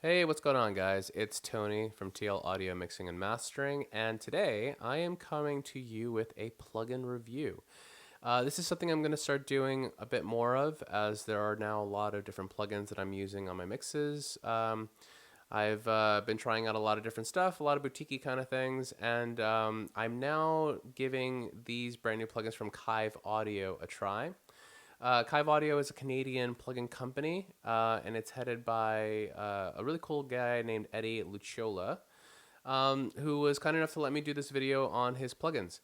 Hey, what's going on, guys? It's Tony from TL Audio Mixing and Mastering, and today I am coming to you with a plugin review. This is something I'm going to start doing a bit more of, as there are now a lot of different plugins that I'm using on my mixes. I've been trying out a lot of different stuff, a lot of boutique kind of things, and I'm now giving these brand new plugins from Kaiv Audio a try. Kaiv Audio is a Canadian plugin company, and it's headed by a really cool guy named Eddie Luciola, who was kind enough to let me do this video on his plugins.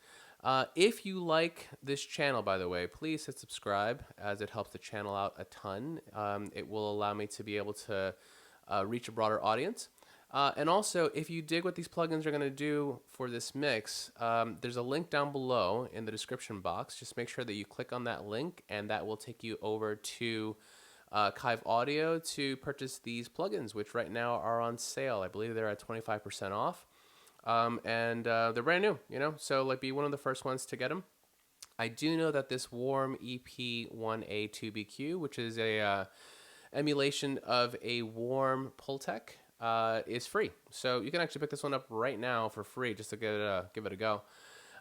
If you like this channel, by the way, please hit subscribe, as it helps the channel out a ton. It will allow me to be able to reach a broader audience. And also, if you dig what these plugins are going to do for this mix, there's a link down below in the description box. Just make sure that you click on that link, and that will take you over to Kaiv Audio to purchase these plugins, which right now are on sale. I believe they're at 25% off, and they're brand new, so like be one of the first ones to get them. I do know that this Warmy EP1A 2BQ, which is a emulation of a Warm pultec, is free, so you can actually pick this one up right now for free just to give it a go.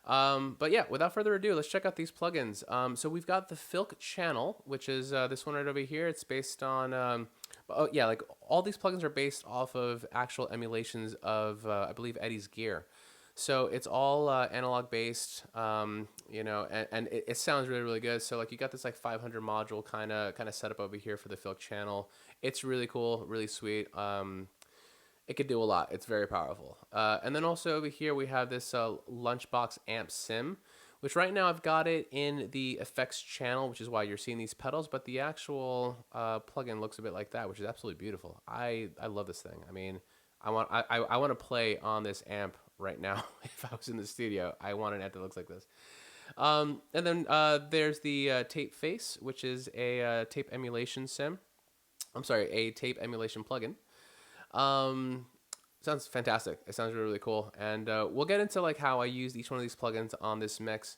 But yeah, without further ado, let's check out these plugins. So we've got the Filk Channel, which is this one right over here. It's based on like all these plugins are based off of actual emulations of I believe Eddie's gear. So it's all analog based, and it sounds really, really good. So like you got this like 500 module kind of setup over here for the Filk Channel. It's really cool, really sweet. It could do a lot. It's very powerful. And then also over here we have this Lunchbox Amp Sim, which right now I've got it in the effects channel, which is why you're seeing these pedals. But the actual plugin looks a bit like that, which is absolutely beautiful. I love this thing. I mean, I want to play on this amp right now. If I was in the studio, I want an amp that looks like this. And then there's the Tape Face, which is a tape emulation sim. I'm sorry, a tape emulation plugin. Sounds fantastic. It sounds really, really cool. And we'll get into like how I used each one of these plugins on this mix.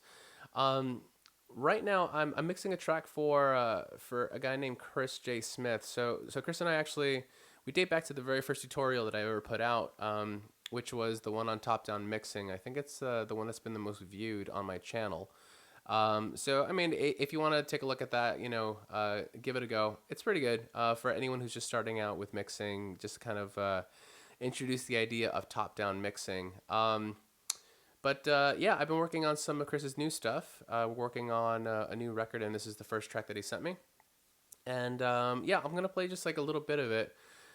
Right now I'm mixing a track for a guy named Chris J. Smith. So Chris and I we date back to the very first tutorial that I ever put out, which was the one on top-down mixing. I think it's the one that's been the most viewed on my channel. So I mean, if you want to take a look at that, give it a go. It's pretty good for anyone who's just starting out with mixing, just to kind of introduce the idea of top-down mixing. But yeah, I've been working on some of Chris's new stuff. We're working on a new record, and this is the first track that he sent me. And yeah, I'm gonna play just like a little bit of it,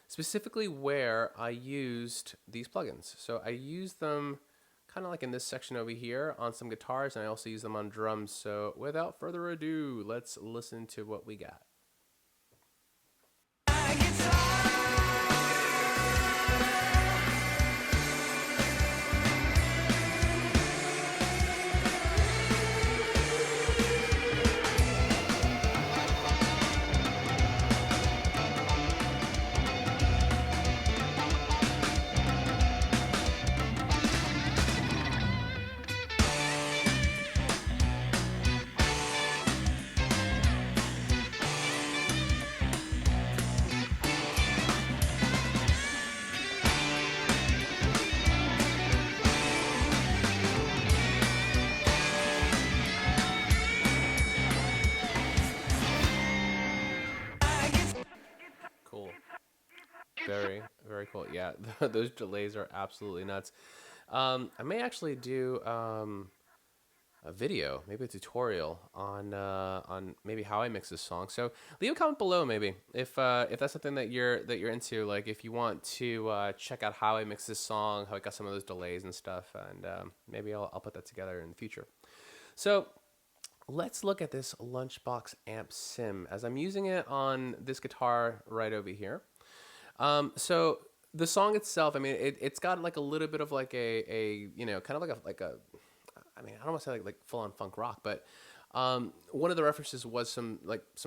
specifically where I used these plugins. So I used them kind of like in this section over here on some guitars, and I also use them on drums. So without further ado, let's listen to what we got. Cool. Very, very cool. Yeah, those delays are absolutely nuts. I may actually do a video, maybe a tutorial on maybe how I mix this song. So leave a comment below, maybe if that's something that you're into. Like if you want to check out how I mix this song, how I got some of those delays and stuff, and maybe I'll put that together in the future. So let's look at this Lunchbox Amp Sim, as I'm using it on this guitar right over here. So the song itself, I mean, it's got like a little bit of like a kind of like a I mean, I don't want to say like full on funk rock, but one of the references was some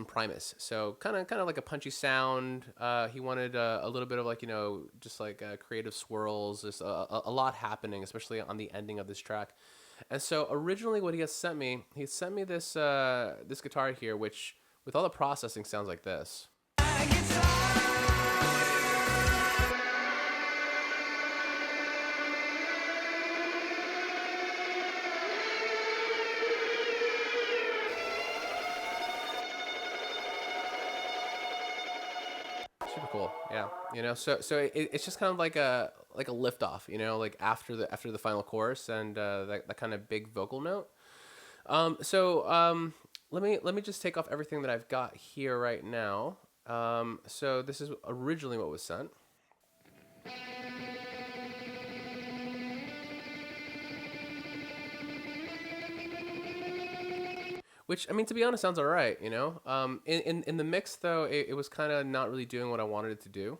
Primus. So kind of like a punchy sound. He wanted a little bit of like, just like creative swirls, just a lot happening, especially on the ending of this track. And so originally what he sent me this this guitar here, which with all the processing sounds like this. super cool. Yeah, you know, so it's just kind of like a lift off, you know, like after the final chorus and that kind of big vocal note. So let me just take off everything that I've got here right now. So this is originally what was sent. Which, I mean, to be honest, sounds all right, you know. In the mix though, it was kind of not really doing what I wanted it to do.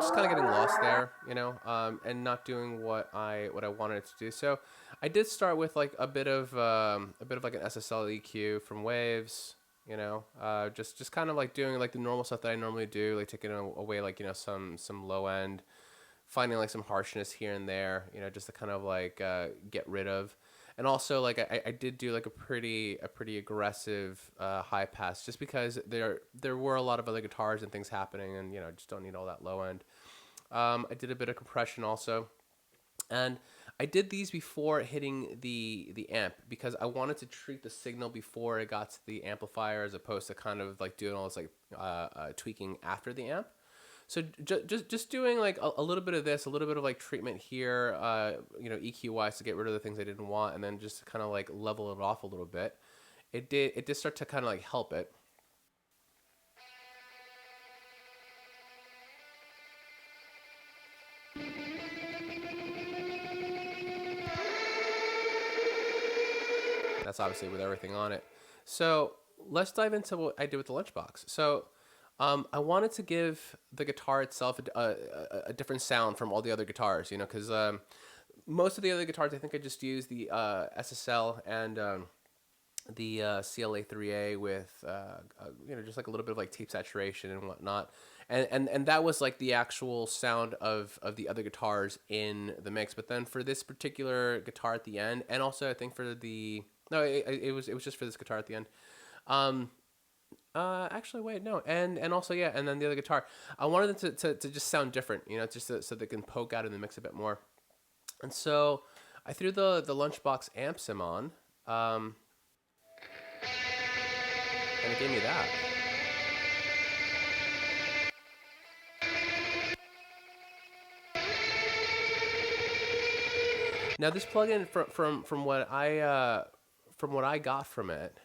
Just kind of getting lost there, you know, and not doing what I wanted it to do. So I did start with like a bit of like an SSL EQ from Waves, you know, just kind of like doing like the normal stuff that I normally do, like taking away like, you know, some low end, finding like some harshness here and there, you know, just to kind of like get rid of. And also like I did do like a pretty aggressive high pass just because there were a lot of other guitars and things happening, and you know, just don't need all that low end. I did a bit of compression also, and I did these before hitting the amp because I wanted to treat the signal before it got to the amplifier, as opposed to kind of like doing all this like tweaking after the amp. So just doing like a little bit of this, a little bit of like treatment here, you know, EQ wise, to get rid of the things I didn't want, and then just kind of like level it off a little bit. It did start to kind of like help it. That's obviously with everything on it. So let's dive into what I did with the Lunchbox. So I wanted to give the guitar itself a different sound from all the other guitars, you know, because most of the other guitars, I think I just used the SSL and the CLA3A with, you know, just like a little bit of like tape saturation and whatnot. And that was like the actual sound of the other guitars in the mix. But then for this particular guitar at the end, and also I think for the, no, it was just for this guitar at the end. Um, Actually, wait, no, and also yeah, and then the other guitar, I wanted it to just sound different, you know, just so they can poke out in the mix a bit more. And so I threw the Lunchbox Amp Sim on, um, and it gave me that. Now this plugin from what I got from it,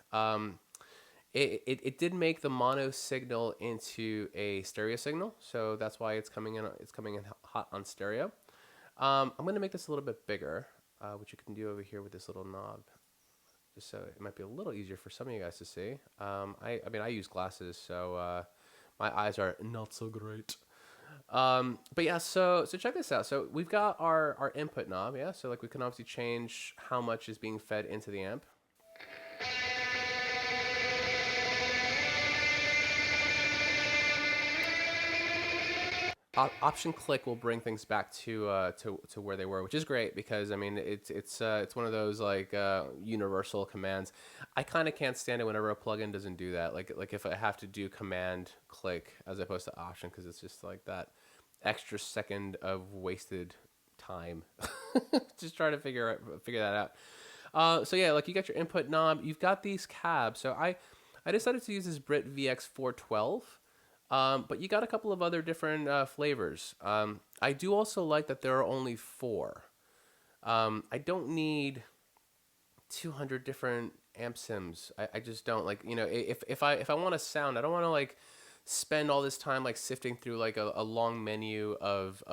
it did make the mono signal into a stereo signal, so that's why it's coming in hot on stereo. I'm gonna make this a little bit bigger, which you can do over here with this little knob, just so it might be a little easier for some of you guys to see. I mean, I use glasses, so my eyes are not so great. But yeah, so check this out. So we've got our input knob, yeah. So like we can obviously change how much is being fed into the amp. Option click will bring things back to where they were, which is great because I mean it's one of those like universal commands. I kind of can't stand it whenever a plugin doesn't do that. Like if I have to do command click as opposed to option, because it's just like that extra second of wasted time. Just trying to figure that out. So yeah, like you got your input knob, you've got these cabs. So I decided to use this Brit VX412. But you got a couple of other different flavors. I do also like that there are only four. I don't need 200 different amp sims. I just don't, like, you know, if I want a sound, I don't want to like spend all this time like sifting through like a long menu of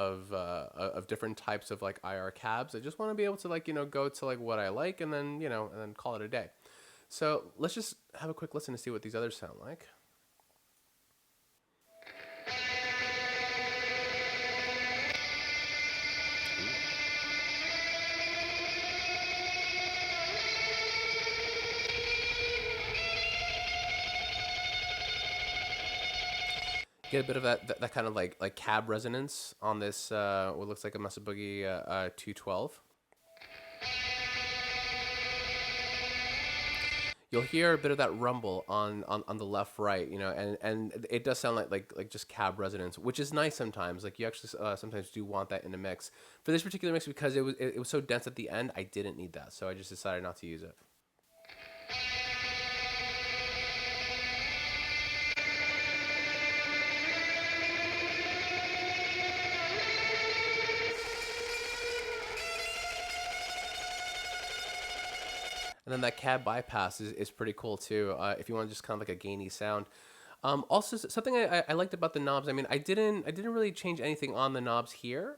different types of like IR cabs. I just want to be able to, like, you know, go to like what I like, and then, you know, and then call it a day. So let's just have a quick listen to see what these others sound like. Get a bit of that kind of like cab resonance on this what looks like a Mesa Boogie 212. you'll hear a bit of that rumble on the left right, you know, and it does sound like just cab resonance, which is nice sometimes. Like you actually sometimes do want that in a mix. For this particular mix, because it was so dense at the end, I didn't need that, so I just decided not to use it. And then that cab bypass is pretty cool too. If you want just kind of like a gainy sound. Also, something I liked about the knobs. I mean, I didn't really change anything on the knobs here,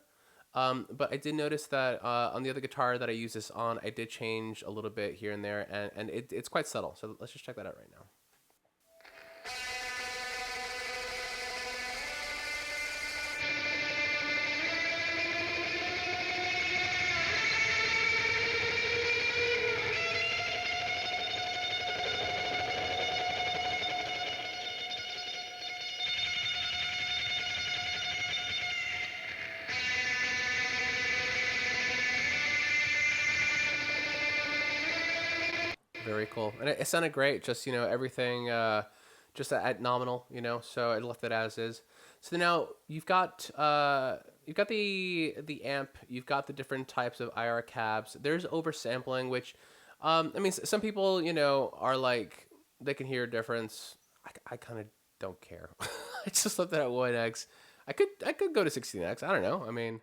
but I did notice that on the other guitar that I use this on, I did change a little bit here and there, and it's quite subtle. So let's just check that out right now. Very cool, and it sounded great. Just everything, just at nominal, So I left it as is. So now you've got the amp, you've got the different types of IR cabs. There's oversampling, which, I mean, some people are like they can hear a difference. I kind of don't care. I just left it at 1x. I could go to 16x. I don't know. I mean.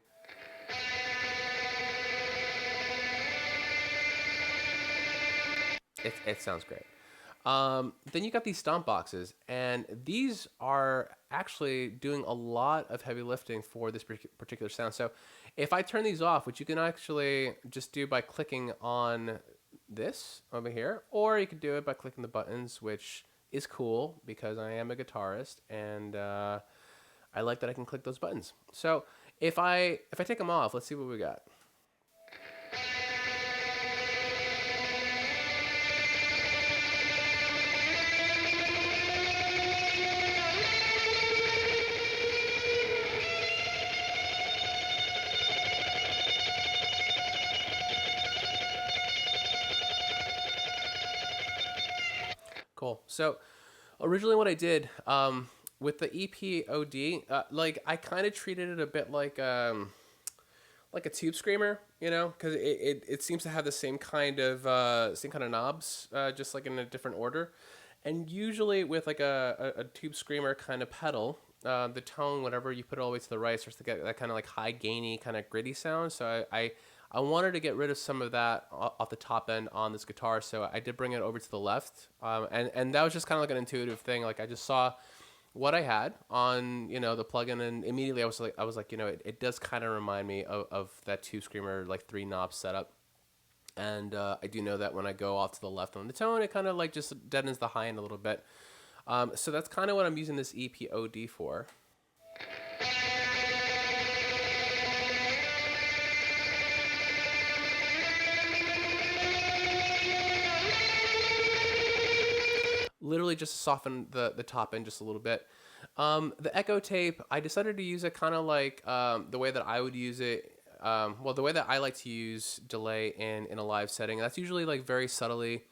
It sounds great. Then you got these Stompboxes, and these are actually doing a lot of heavy lifting for this particular sound. So if I turn these off, which you can actually just do by clicking on this over here, or you could do it by clicking the buttons, which is cool because I am a guitarist, and I like that I can click those buttons. So if I take them off, let's see what we got. Cool. So originally what I did with the EP1A, like I kind of treated it a bit like a tube screamer, because it seems to have the same kind of knobs, just like in a different order. And usually with like a tube screamer kind of pedal, the tone, whenever you put it all the way to the right, starts to get that kind of like high gainy kind of gritty sound. So I wanted to get rid of some of that off the top end on this guitar, so I did bring it over to the left, and that was just kind of like an intuitive thing. Like I just saw what I had on the plugin, and immediately I was like it does kind of remind me of that tube screamer like 3 knob setup, and I do know that when I go off to the left on the tone, it kind of like just deadens the high end a little bit. So that's kind of what I'm using this EP1A for. Literally just to soften the top end just a little bit. The echo tape, I decided to use it kind of like the way that I would use it. Well, the way that I like to use delay in a live setting. That's usually like very subtly,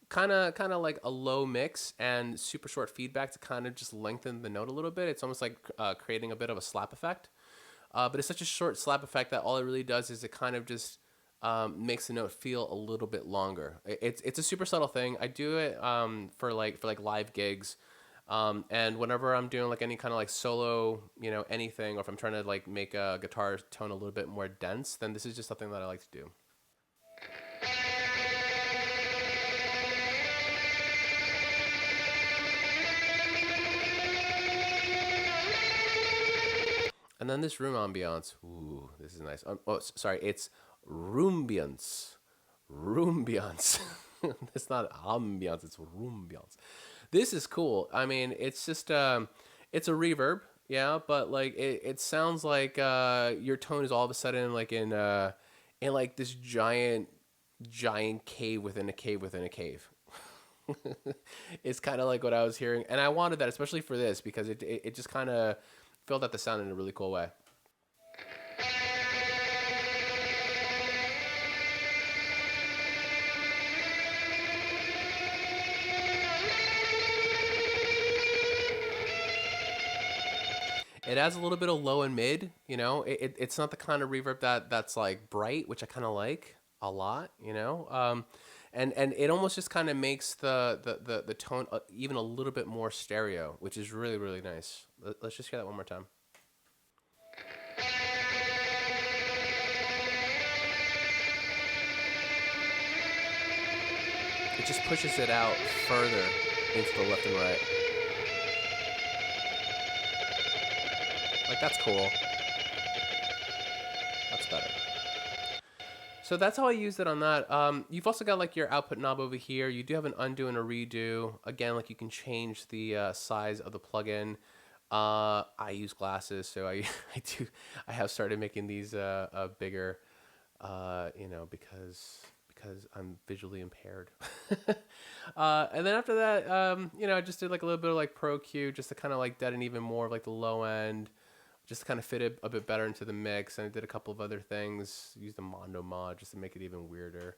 kind of like a low mix and super short feedback to kind of just lengthen the note a little bit. It's almost like creating a bit of a slap effect. But it's such a short slap effect that all it really does is it kind of just makes the note feel a little bit longer. It's a super subtle thing. I do it for like live gigs, and whenever I'm doing like any kind of like solo, anything, or if I'm trying to like make a guitar tone a little bit more dense, then this is just something that I like to do. And then this room ambiance. Ooh, this is nice. Sorry, it's roombiance. Roombiance. It's not ambiance, it's roombiance. This is cool. I mean, it's just it's a reverb, yeah, but like it sounds like your tone is all of a sudden like in like this giant cave within a cave within a cave. It's kind of like what I was hearing, and I wanted that especially for this because it just kind of filled out the sound in a really cool way. It adds a little bit of low and mid. You know, it's not the kind of reverb that's like bright, which I kind of like a lot. You know, and it almost just kind of makes the tone even a little bit more stereo, which is really really nice. Let's just hear that one more time. It just pushes it out further into the left and right. Like, that's cool. That's better. So that's how I used it on that. You've also got like your output knob over here. You do have an undo and a redo. Again, like you can change the size of the plugin. I use glasses, so I have started making these bigger, you know, because I'm visually impaired. And then after that, you know, I just did like a little bit of like Pro Q just to kind of like deaden even more of like the low end, just to kind of fit it a bit better into the mix. And I did a couple of other things, used a Mondo mod just to make it even weirder.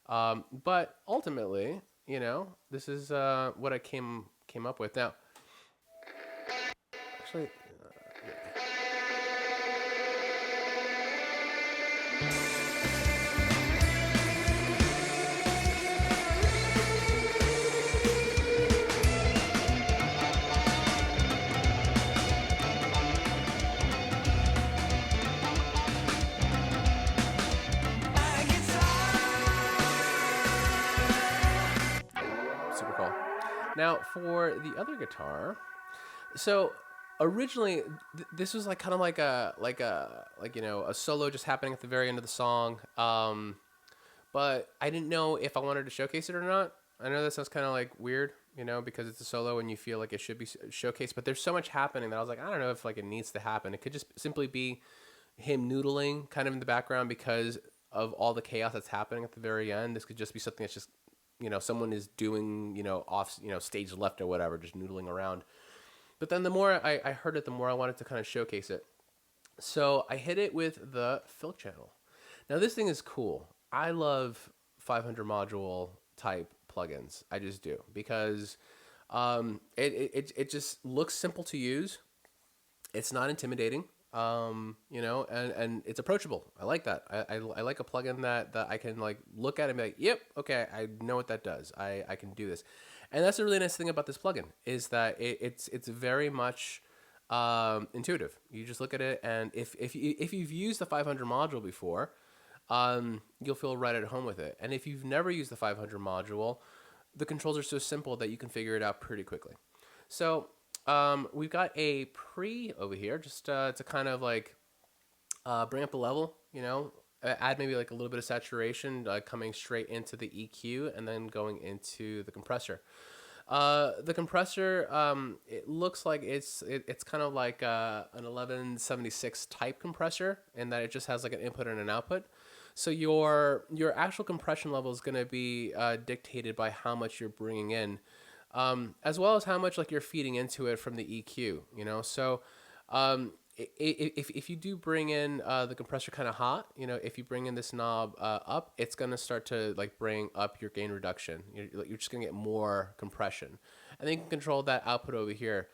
But ultimately, you know, this is what I came up with. Now, actually, super cool. Now for the other guitar, so originally this was like kind of like like you know a solo just happening at the very end of the song. But I didn't know if I wanted to showcase it or not. I know that sounds kind of like weird, you know, because it's a solo and you feel like it should be showcased. But there's so much happening that I was like, I don't know if like it needs to happen. It could just simply be him noodling kind of in the background because of all the chaos that's happening at the very end. This could just be something that's just, you know, someone is doing, you know, off, you know, stage left or whatever, just noodling around. But then the more I heard it, the more I wanted to kind of showcase it. So I hit it with the Filk Channel. Now this thing is cool. I love 500 module type plugins. I just do because it just looks simple to use. It's not intimidating. You know, and it's approachable. I like that. I like a plugin that I can like look at and be like, yep, okay, I know what that does. I can do this. And that's a really nice thing about this plugin is that it's very much intuitive. You just look at it, and if you've used the 500 module before, you'll feel right at home with it. And if you've never used the 500 module, the controls are so simple that you can figure it out pretty quickly. So we've got a pre over here just to kind of like bring up the level, you know, add maybe like a little bit of saturation coming straight into the EQ and then going into the compressor. The compressor, it looks like it's kind of like an 1176 type compressor in that it just has like an input and an output. So your actual compression level is going to be dictated by how much you're bringing in, as well as how much like you're feeding into it from the EQ. You know, so if you do bring in the compressor kind of hot, you know, if you bring in this knob up, it's going to start to like bring up your gain reduction. You're just going to get more compression. And then you can control that output over here.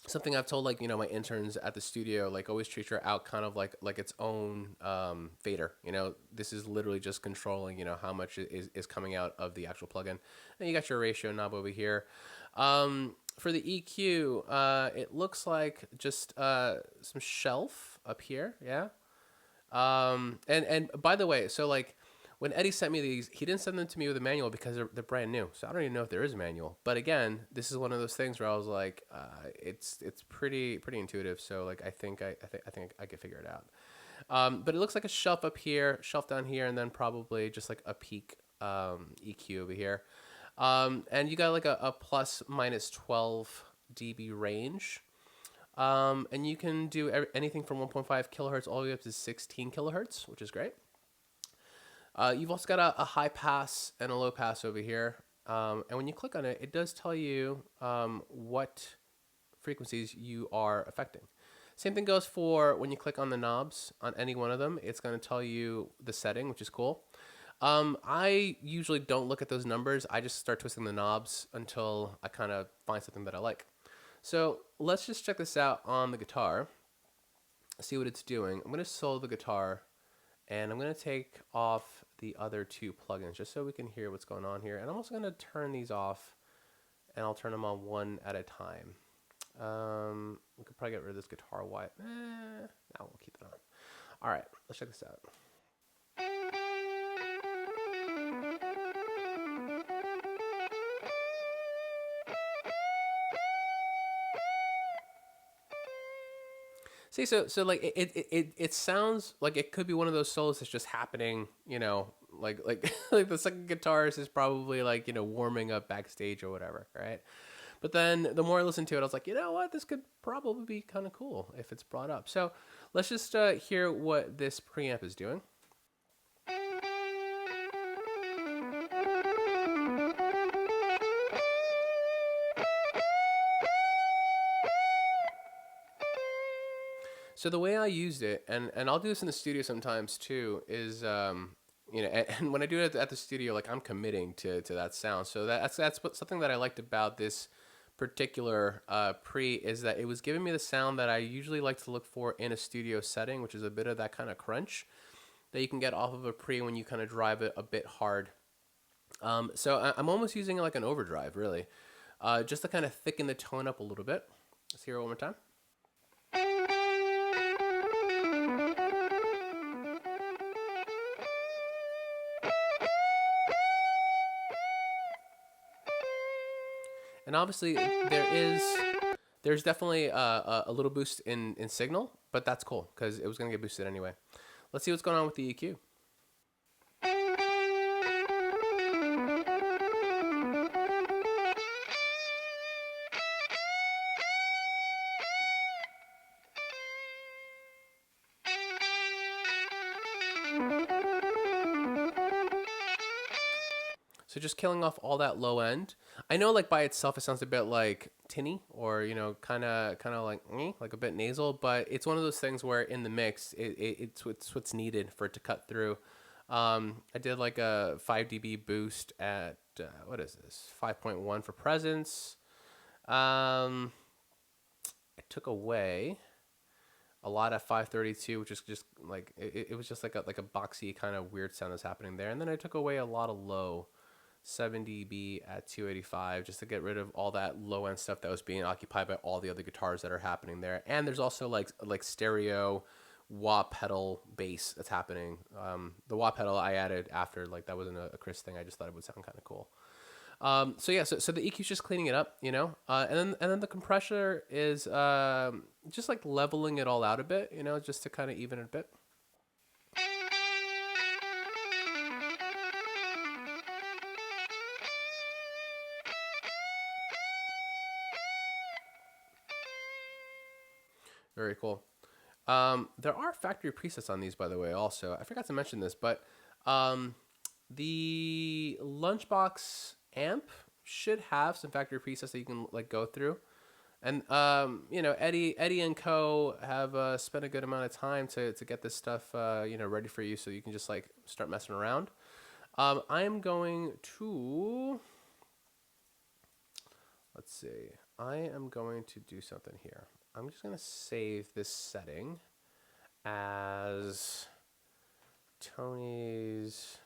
Something I've told like, you know, my interns at the studio, like always treat your out kind of like its own fader. You know, this is literally just controlling, you know, how much is coming out of the actual plugin. And you got your ratio knob over here. For the EQ, it looks like just some shelf up here, yeah. And by the way, so like when Eddie sent me these, he didn't send them to me with a manual because they're brand new. So I don't even know if there is a manual. But again, this is one of those things where I was like, it's pretty intuitive. So like I think I could figure it out. But it looks like a shelf up here, shelf down here, and then probably just like a peak EQ over here. And you got like a plus minus 12 dB range. And you can do anything from 1.5 kilohertz all the way up to 16 kilohertz, which is great. You've also got a high pass and a low pass over here. And when you click on it, it does tell you what frequencies you are affecting. Same thing goes for when you click on the knobs on any one of them. It's going to tell you the setting, which is cool. I usually don't look at those numbers. I just start twisting the knobs until I kind of find something that I like. So let's just check this out on the guitar, see what it's doing. I'm going to solo the guitar, and I'm going to take off the other two plugins just so we can hear what's going on here. And I'm also going to turn these off, and I'll turn them on one at a time. We could probably get rid of this guitar white. No, we'll keep it on. All right, let's check this out. See, so like it sounds like it could be one of those solos that's just happening, you know, like like the second guitarist is probably like, you know, warming up backstage or whatever, right? But then the more I listened to it, I was like, you know what, this could probably be kind of cool if it's brought up. So let's just hear what this preamp is doing. So the way I used it, and I'll do this in the studio sometimes too, is you know, and when I do it at the studio, like I'm committing to that sound. So that's something that I liked about this particular pre, is that it was giving me the sound that I usually like to look for in a studio setting, which is a bit of that kind of crunch that you can get off of a pre when you kind of drive it a bit hard. So I'm almost using it like an overdrive, really, just to kind of thicken the tone up a little bit. Let's hear it one more time. And obviously, there's definitely a little boost in signal, but that's cool because it was going to get boosted anyway. Let's see what's going on with the EQ. So just killing off all that low end. I know, like by itself, it sounds a bit like tinny, or you know, kind of like a bit nasal. But it's one of those things where in the mix, it's what's needed for it to cut through. I did like a 5 dB boost at what is this? 5.1 for presence. I took away a lot at 532, which is just like it was just like a boxy kind of weird sound that's happening there. And then I took away a lot of low. 7 dB at 285 just to get rid of all that low end stuff that was being occupied by all the other guitars that are happening there. And there's also like stereo wah pedal bass that's happening. The wah pedal I added after, like that wasn't a Chris thing. I just thought it would sound kind of cool. So yeah, so the EQ is just cleaning it up, you know, and then the compressor is just like leveling it all out a bit, you know, just to kind of even it a bit. Very cool. There are factory presets on these, by the way, also. I forgot to mention this, but the Lunchbox Amp should have some factory presets that you can like go through. And, you know, Eddie and co have spent a good amount of time to get this stuff, you know, ready for you so you can just like start messing around. I am going to, let's see, I am going to do something here. I'm just going to save this setting as Tony's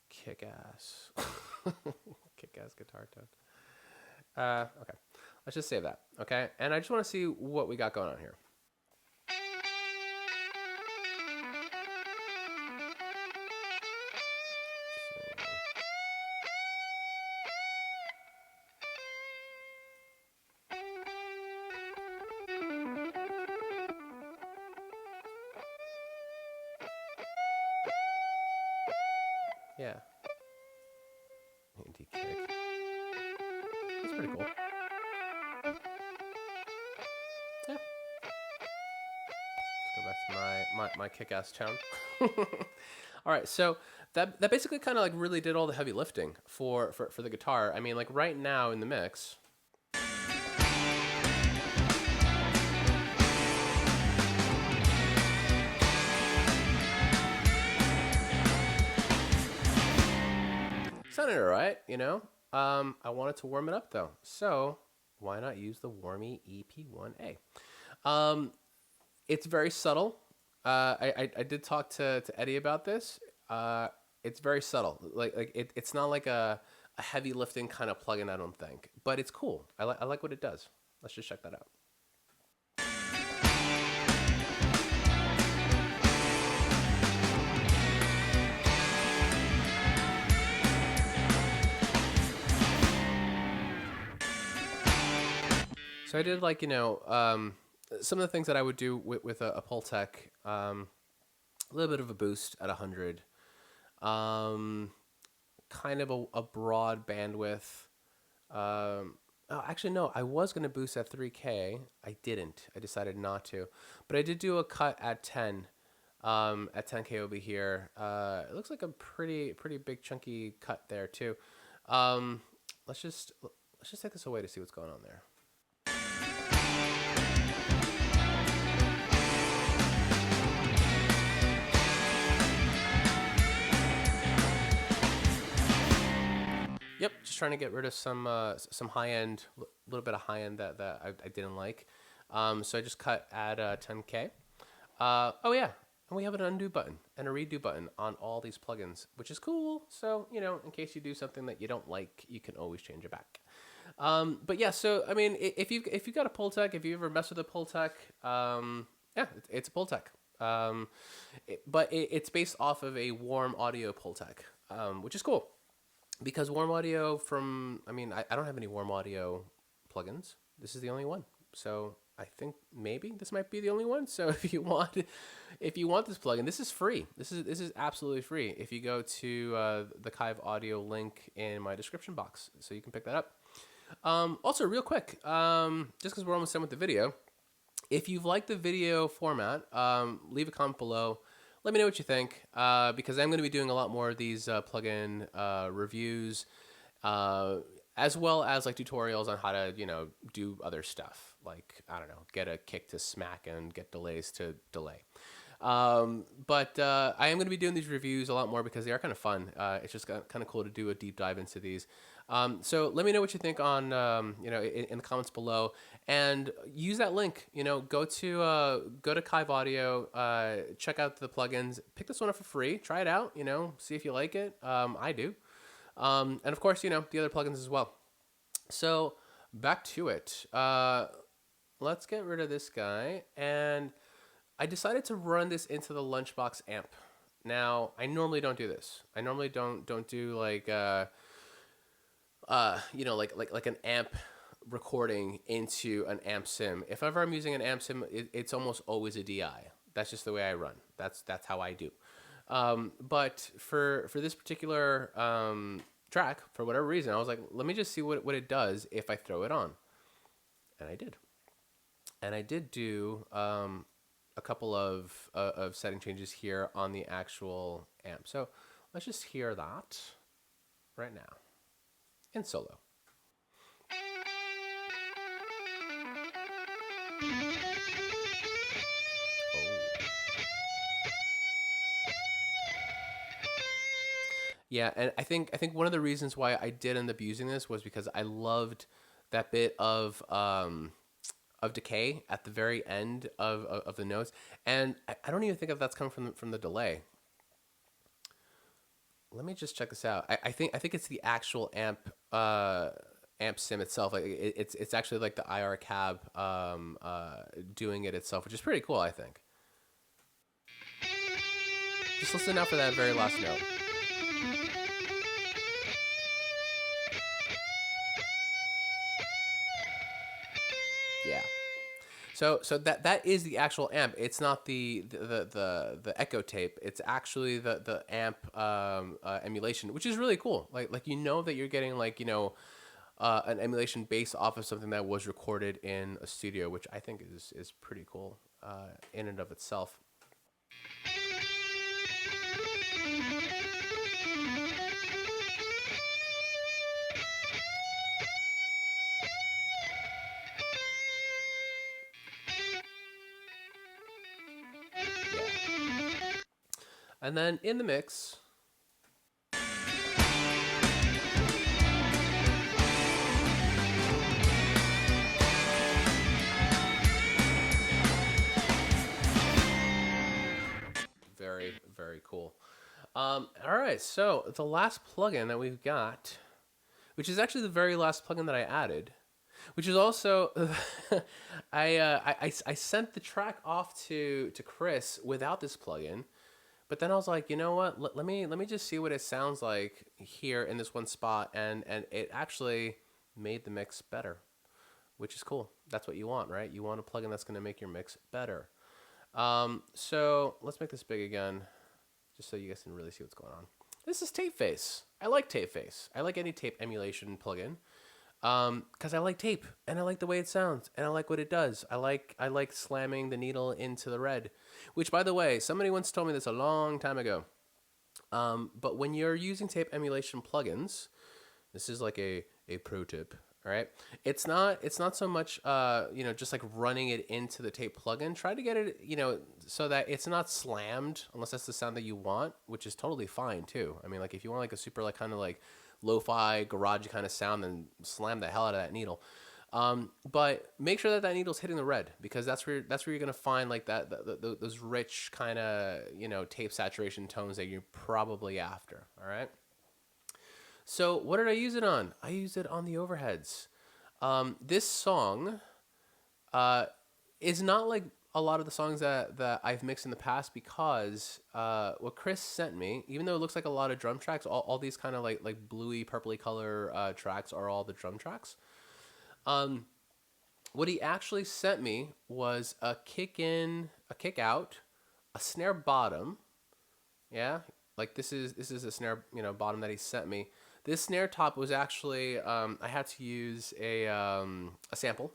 kick-ass guitar tone. Okay, let's just save that, okay? And I just want to see what we got going on here. Yeah. Indie kick. That's pretty cool. Yeah. Let's go back to my kick-ass tone. All right, so that basically kind of like really did all the heavy lifting for the guitar. I mean, like right now in the mix. Sounded all right, you know. I wanted to warm it up though, so why not use the Warmy EP1A? Um, it's very subtle. I did talk to Eddie about this. It's very subtle. It's not like a heavy lifting kind of plugin, I don't think, but it's cool. I like what it does. Let's just check that out. So I did some of the things that I would do with a pultec. A little bit of a boost at 100. Kind of a broad bandwidth. Actually, no, I was going to boost at 3K. I didn't. I decided not to. But I did do a cut at 10. At 10K over here. It looks like a pretty big chunky cut there too. Let's just take this away to see what's going on there. Yep, just trying to get rid of some high end, little bit of high end that I didn't like. So I just cut at 10K. Oh yeah, and we have an undo button and a redo button on all these plugins, which is cool. So in case you do something that you don't like, you can always change it back. But yeah, so I mean, if you got a pultec, if you ever mess with a pultec, yeah, it's a pultec. But it's based off of a Warm Audio pultec, which is cool. Because Warm Audio I don't have any Warm Audio plugins. This is the only one. So I think maybe this might be the only one. So if you want this plugin, this is free. This is absolutely free. If you go to the Kaiv audio link in my description box, so you can pick that up. Also, real quick, just because we're almost done with the video, if you've liked the video format, leave a comment below. Let me know what you think, because I'm going to be doing a lot more of these plugin reviews, as well as like tutorials on how to, do other stuff. Like, I don't know, get a kick to smack and get delays to delay. But I am going to be doing these reviews a lot more because they are kind of fun. It's just kind of cool to do a deep dive into these. So let me know what you think on, in the comments below, and use that link. Go to Kaiv Audio, check out the plugins, pick this one up for free, try it out. See if you like it. I do, and of course, the other plugins as well. So back to it. Let's get rid of this guy, and I decided to run this into the Lunchbox amp. Now, I normally don't do this. I normally don't do like like an amp recording into an amp sim. If ever I'm using an amp sim, it's almost always a DI. That's just the way I run. That's how I do. But for this particular track, for whatever reason, I was like, let me just see what it does if I throw it on. And I did. And I did do a couple of setting changes here on the actual amp. So let's just hear that right now in solo. Yeah, and I think one of the reasons why I did end up using this was because I loved that bit of decay at the very end of the notes, and I don't even think that that's coming from the delay. Let me just check this out. I think it's the actual amp sim itself. Like it's actually like the IR cab doing it itself, which is pretty cool, I think. Just listen out for that very last note. Yeah. So that is the actual amp. It's not the echo tape. It's actually the amp emulation, which is really cool. Like that you're getting an emulation based off of something that was recorded in a studio, which I think is pretty cool in and of itself. And then in the mix, All right, so the last plugin that we've got, which is actually the very last plugin that I added, which is also I sent the track off to Chris without this plugin, but then I was like, you know what? Let me just see what it sounds like here in this one spot, and it actually made the mix better, which is cool. That's what you want, right? You want a plugin that's going to make your mix better. So let's make this big again, just so you guys can really see what's going on. This is Tape Face. I like Tape Face. I like any tape emulation plugin. Because I like tape and I like the way it sounds and I like what it does. I like slamming the needle into the red, which, by the way, somebody once told me this a long time ago. But when you're using tape emulation plugins, this is like a pro tip. All right, it's not so much just like running it into the tape plugin. Try to get it so that it's not slammed unless that's the sound that you want, which is totally fine too. I mean, like if you want like a super like kind of like lo-fi garage kind of sound, then slam the hell out of that needle. But make sure that needle's hitting the red, because that's where you're gonna find like those rich kind of tape saturation tones that you're probably after. All right. So what did I use it on? I used it on the overheads. This song is not like a lot of the songs that I've mixed in the past, because what Chris sent me, even though it looks like a lot of drum tracks, all these kind of like bluey, purpley color tracks are all the drum tracks. What he actually sent me was a kick in, a kick out, a snare bottom. Yeah, like this is a snare bottom that he sent me. This snare top was actually I had to use a sample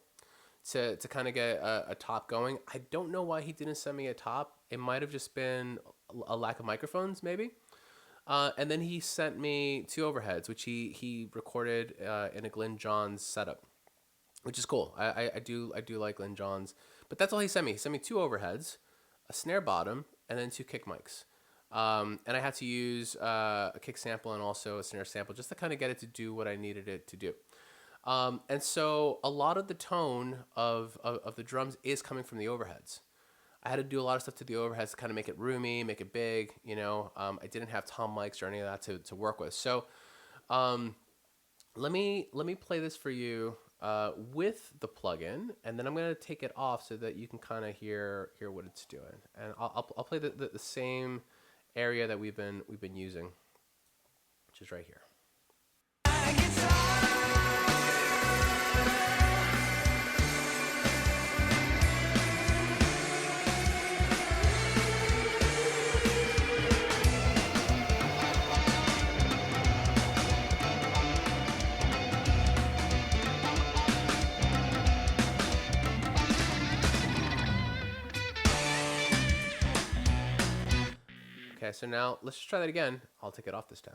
to kind of get a top going. I don't know why he didn't send me a top. It might have just been a lack of microphones, maybe. And then he sent me two overheads, which he recorded in a Glenn Johns setup, which is cool. I do like Glenn Johns, but that's all he sent me. He sent me two overheads, a snare bottom, and then two kick mics. And I had to use a kick sample and also a snare sample just to kind of get it to do what I needed it to do. And so a lot of the tone of the drums is coming from the overheads. I had to do a lot of stuff to the overheads to kind of make it roomy, make it big. I didn't have tom mics or any of that to work with. So let me play this for you with the plugin, and then I'm gonna take it off so that you can kind of hear what it's doing. And I'll play the same area that we've been using, which is right here. Okay, so now let's just try that again. I'll take it off this time.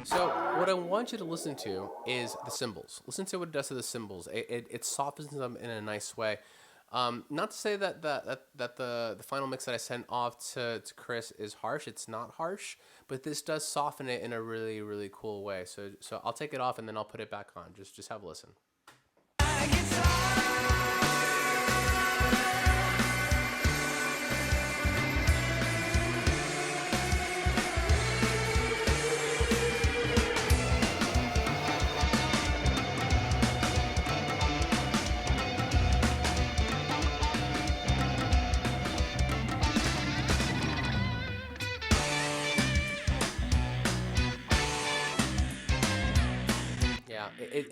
So what I want you to listen to is the cymbals. Listen to what it does to the cymbals. It softens them in a nice way. Not to say that the final mix that I sent off to Chris is harsh. It's not harsh, but this does soften it in a really, really cool way. So I'll take it off and then I'll put it back on. Just have a listen.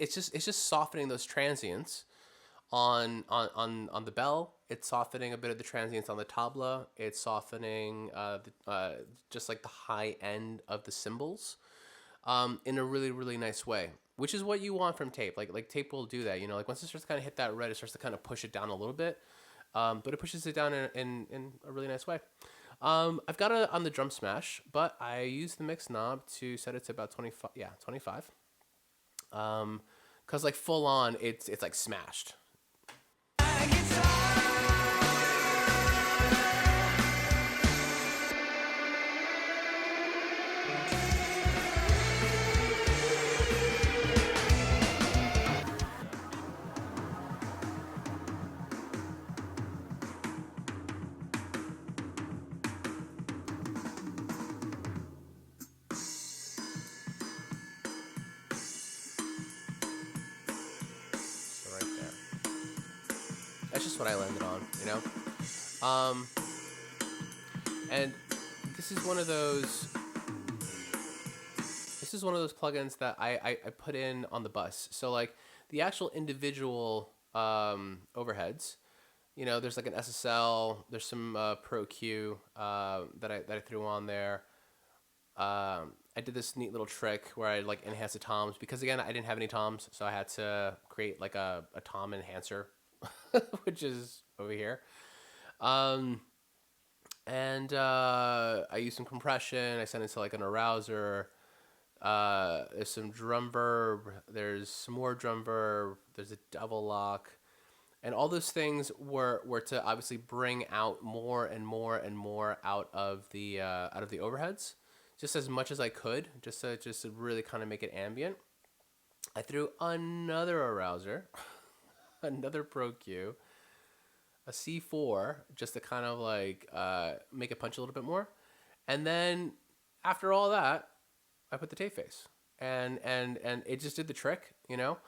It's just softening those transients on the bell. It's softening a bit of the transients on the tabla. It's softening just like the high end of the cymbals in a really, really nice way, which is what you want from tape. Like tape will do that. Like once it starts to kind of hit that red, it starts to kind of push it down a little bit, but it pushes it down in a really nice way. I've got it on the drum smash, but I use the mix knob to set it to about 25. Yeah, 25. Cause like full on, it's like smashed. That's just what I landed on, you know. Um, and this is one of those. This is one of those plugins that I put in on the bus. So like the actual individual overheads, you know, there's like an SSL, there's some Pro Q that I threw on there. I did this neat little trick where I like enhanced the toms because again I didn't have any toms, so I had to create like a tom enhancer, which is over here. Um, and I used some compression. I sent it to like an arouser. There's some drum verb. There's some more drum verb. There's a double lock, and all those things were to obviously bring out more and more and more out of the overheads, just as much as I could, just to really kind of make it ambient. I threw another arouser, another Pro Q, a C4, just to kind of like make it punch a little bit more, and then after all that, I put the tape face, and it just did the trick, you know.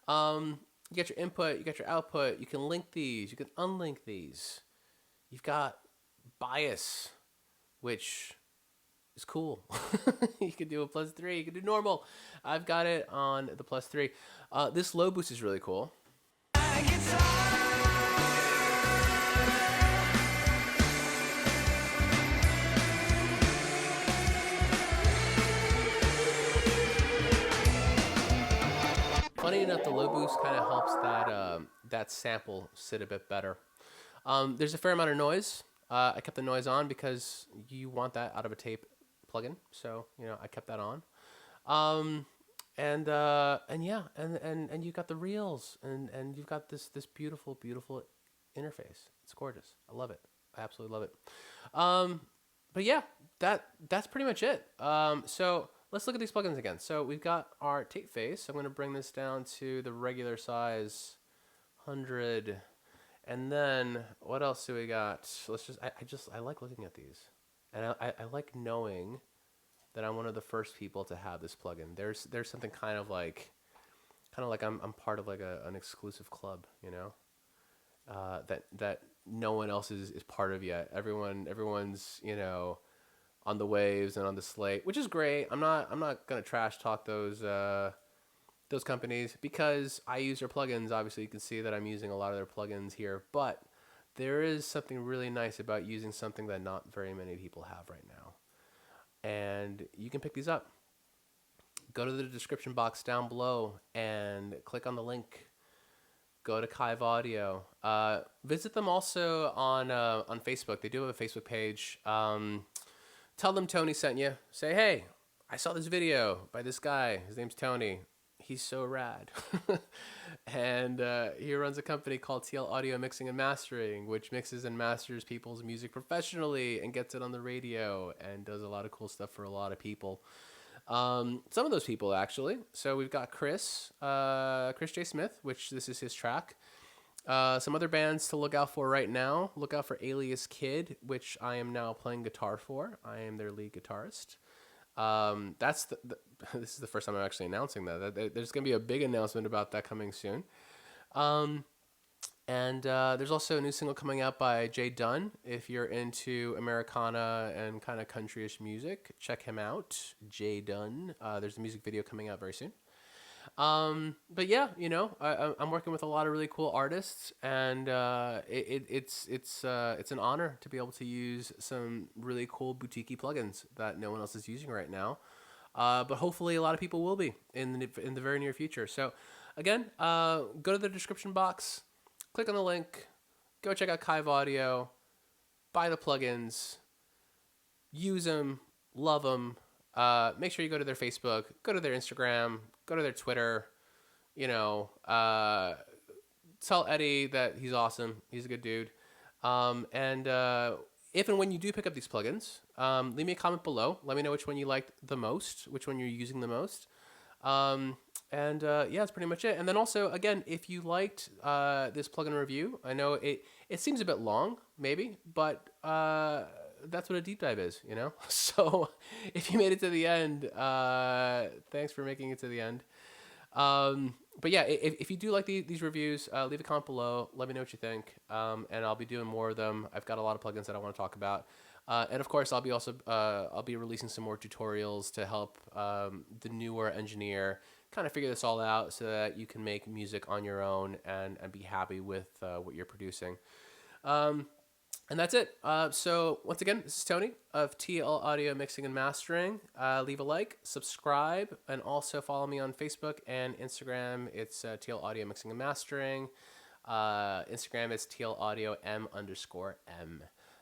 You get your input, you get your output. You can link these, you can unlink these. You've got bias, which is cool. You can do a +3, you can do normal. I've got it on the +3. This low boost is really cool. Funny enough, the low boost kind of helps that sample sit a bit better. There's a fair amount of noise. I kept the noise on because you want that out of a tape plugin, so you know I kept that on. Um, and yeah, and you got the reels, and you've got this beautiful interface. It's gorgeous. I love it. I absolutely love it. Um, but yeah, that's pretty much it. So let's look at these plugins again. So we've got our tape face. I'm going to bring this down to the regular size 100. And then what else do we got? Let's I like looking at these. And I like knowing that I'm one of the first people to have this plugin. There's something kind of like I'm part of like an exclusive club, you know? That no one else is part of yet. Everyone's, you know, on the waves and on the slate, which is great. I'm not gonna trash talk those companies because I use their plugins. Obviously, you can see that I'm using a lot of their plugins here, but there is something really nice about using something that not very many people have right now, and you can pick these up. Go to the description box down below and click on the link. Go to Kaiv Audio. Visit them also on Facebook. They do have a Facebook page. Tell them Tony sent you. Say, hey, I saw this video by this guy. His name's Tony. He's so rad. And he runs a company called TL Audio Mixing and Mastering, which mixes and masters people's music professionally and gets it on the radio and does a lot of cool stuff for a lot of people. Some of those people, actually. So we've got Chris J. Smith, which this is his track. Some other bands to look out for right now. Look out for Alias Kid, which I am now playing guitar for. I am their lead guitarist. That's this is the first time I'm actually announcing that. There's going to be a big announcement about that coming soon. And there's also a new single coming out by Jay Dunn. If you're into Americana and kind of countryish music, check him out, Jay Dunn. There's a music video coming out very soon. But yeah, you know, I'm working with a lot of really cool artists, and it's an honor to be able to use some really cool boutique plugins that no one else is using right now. But hopefully a lot of people will be in the very near future. So again, go to the description box, click on the link, go check out Kaiv Audio, buy the plugins, use them, love them. Make sure you go to their Facebook, go to their Instagram, go to their Twitter, you know, tell Eddie that he's awesome. He's a good dude. And if and when you do pick up these plugins, leave me a comment below. Let me know which one you liked the most, which one you're using the most. Yeah, that's pretty much it. And then also, again, if you liked this plugin review, I know it seems a bit long, maybe, but that's what a deep dive is, you know? So if you made it to the end, thanks for making it to the end. But yeah, if you do like these reviews, leave a comment below. Let me know what you think, and I'll be doing more of them. I've got a lot of plugins that I want to talk about, and of course, I'll be releasing some more tutorials to help the newer engineer kind of figure this all out, so that you can make music on your own and be happy with what you're producing. Um, and that's it. So once again, this is Tony of TL Audio Mixing and Mastering. Leave a like, subscribe, and also follow me on Facebook and Instagram. It's TL Audio Mixing and Mastering. Instagram is TL Audio M_M.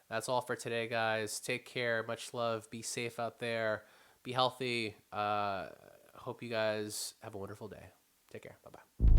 That's all for today, guys. Take care. Much love. Be safe out there. Be healthy. Hope you guys have a wonderful day. Take care. Bye bye.